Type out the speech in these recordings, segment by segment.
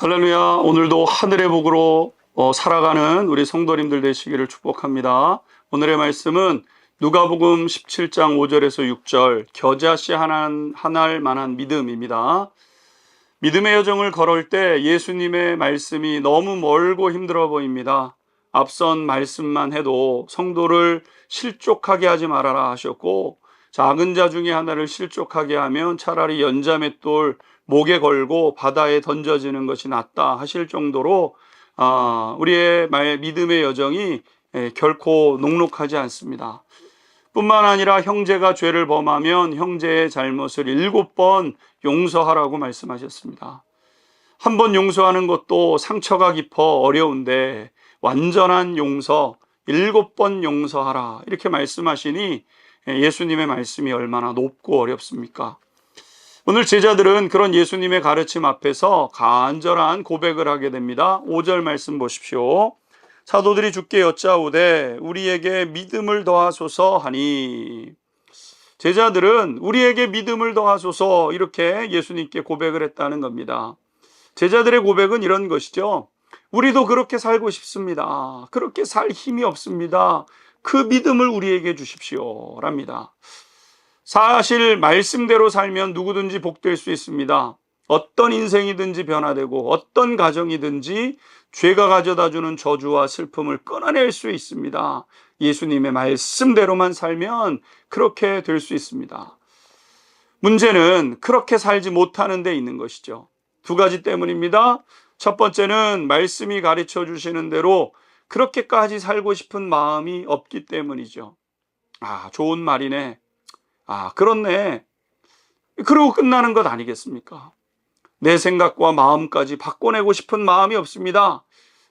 할렐루야. 오늘도 하늘의 복으로 살아가는 우리 성도님들 되시기를 축복합니다. 오늘의 말씀은 누가복음 17장 5절에서 6절 겨자씨 하나할 만한 믿음입니다. 믿음의 여정을 걸을 때 예수님의 말씀이 너무 멀고 힘들어 보입니다. 앞선 말씀만 해도 성도를 실족하게 하지 말아라 하셨고, 작은 자 중에 하나를 실족하게 하면 차라리 연자맷돌 목에 걸고 바다에 던져지는 것이 낫다 하실 정도로 우리의 믿음의 여정이 결코 녹록하지 않습니다. 뿐만 아니라 형제가 죄를 범하면 형제의 잘못을 7번 용서하라고 말씀하셨습니다. 한 번 용서하는 것도 상처가 깊어 어려운데 완전한 용서 7번 용서하라 이렇게 말씀하시니 예수님의 말씀이 얼마나 높고 어렵습니까? 오늘 제자들은 그런 예수님의 가르침 앞에서 간절한 고백을 하게 됩니다. 5절 말씀 보십시오. 사도들이 주께 여짜오되 우리에게 믿음을 더하소서 하니, 제자들은 우리에게 믿음을 더하소서 이렇게 예수님께 고백을 했다는 겁니다. 제자들의 고백은 이런 것이죠. 우리도 그렇게 살고 싶습니다. 그렇게 살 힘이 없습니다. 그 믿음을 우리에게 주십시오 랍니다. 사실 말씀대로 살면 누구든지 복될 수 있습니다. 어떤 인생이든지 변화되고 어떤 가정이든지 죄가 가져다주는 저주와 슬픔을 끊어낼 수 있습니다. 예수님의 말씀대로만 살면 그렇게 될 수 있습니다. 문제는 그렇게 살지 못하는 데 있는 것이죠. 두 가지 때문입니다. 첫 번째는 말씀이 가르쳐 주시는 대로 그렇게까지 살고 싶은 마음이 없기 때문이죠. 좋은 말이네. 그렇네. 그러고 끝나는 것 아니겠습니까? 내 생각과 마음까지 바꿔내고 싶은 마음이 없습니다.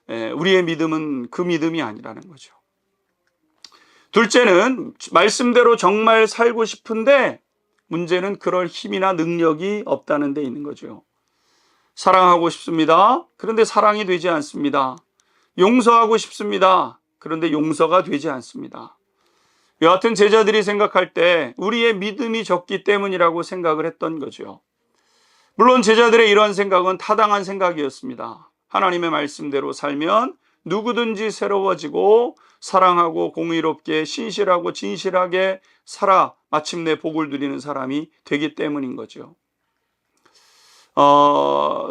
우리의 믿음은 그 믿음이 아니라는 거죠. 둘째는 말씀대로 정말 살고 싶은데 문제는 그럴 힘이나 능력이 없다는 데 있는 거죠. 사랑하고 싶습니다. 그런데 사랑이 되지 않습니다. 용서하고 싶습니다. 그런데 용서가 되지 않습니다. 여하튼 제자들이 생각할 때 우리의 믿음이 적기 때문이라고 생각을 했던 거죠. 물론 제자들의 이러한 생각은 타당한 생각이었습니다. 하나님의 말씀대로 살면 누구든지 새로워지고 사랑하고 공의롭게 신실하고 진실하게 살아 마침내 복을 누리는 사람이 되기 때문인 거죠.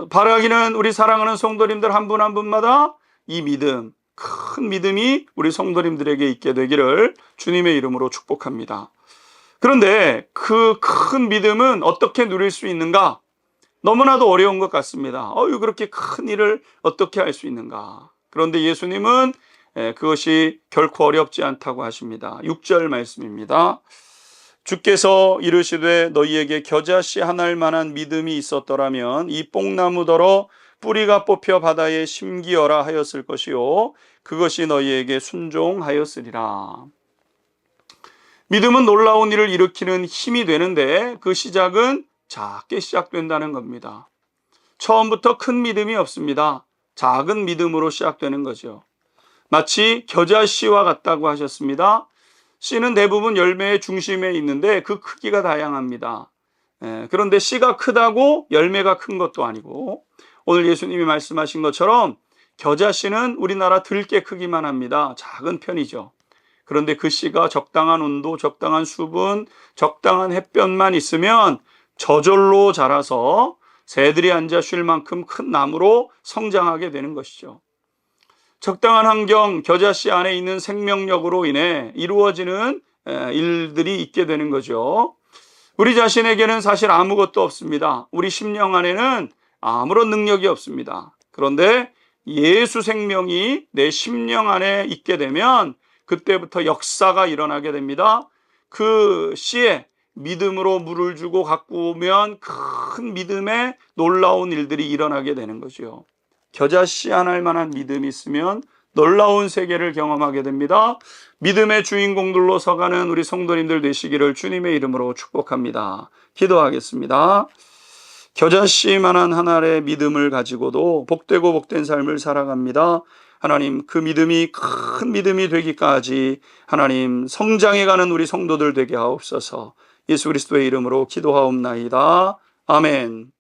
바라기는 우리 사랑하는 성도님들 한 분 한 분마다 이 믿음, 큰 믿음이 우리 성도님들에게 있게 되기를 주님의 이름으로 축복합니다. 그런데 그 큰 믿음은 어떻게 누릴 수 있는가? 너무나도 어려운 것 같습니다. 그렇게 큰 일을 어떻게 할 수 있는가? 그런데 예수님은 그것이 결코 어렵지 않다고 하십니다. 6절 말씀입니다. 주께서 이르시되 너희에게 겨자씨 하나할 만한 믿음이 있었더라면 이 뽕나무더러 뿌리가 뽑혀 바다에 심기어라 하였을 것이요 그것이 너희에게 순종하였으리라. 믿음은 놀라운 일을 일으키는 힘이 되는데 그 시작은 작게 시작된다는 겁니다. 처음부터 큰 믿음이 없습니다. 작은 믿음으로 시작되는 거죠. 마치 겨자씨와 같다고 하셨습니다. 씨는 대부분 열매의 중심에 있는데 그 크기가 다양합니다. 그런데 씨가 크다고 열매가 큰 것도 아니고, 오늘 예수님이 말씀하신 것처럼 겨자씨는 우리나라 들깨 크기만 합니다. 작은 편이죠. 그런데 그 씨가 적당한 온도, 적당한 수분, 적당한 햇볕만 있으면 저절로 자라서 새들이 앉아 쉴 만큼 큰 나무로 성장하게 되는 것이죠. 적당한 환경, 겨자씨 안에 있는 생명력으로 인해 이루어지는 일들이 있게 되는 거죠. 우리 자신에게는 사실 아무것도 없습니다. 우리 심령 안에는 아무런 능력이 없습니다. 그런데 예수 생명이 내 심령 안에 있게 되면 그때부터 역사가 일어나게 됩니다. 그 씨에 믿음으로 물을 주고 가꾸면 큰 믿음의 놀라운 일들이 일어나게 되는 거죠. 겨자씨 하나할 만한 믿음이 있으면 놀라운 세계를 경험하게 됩니다. 믿음의 주인공들로 서가는 우리 성도님들 되시기를 주님의 이름으로 축복합니다. 기도하겠습니다. 겨자씨만한 하나의 믿음을 가지고도 복되고 복된 삶을 살아갑니다. 하나님, 그 믿음이 큰 믿음이 되기까지 하나님 성장해가는 우리 성도들 되게 하옵소서. 예수 그리스도의 이름으로 기도하옵나이다. 아멘.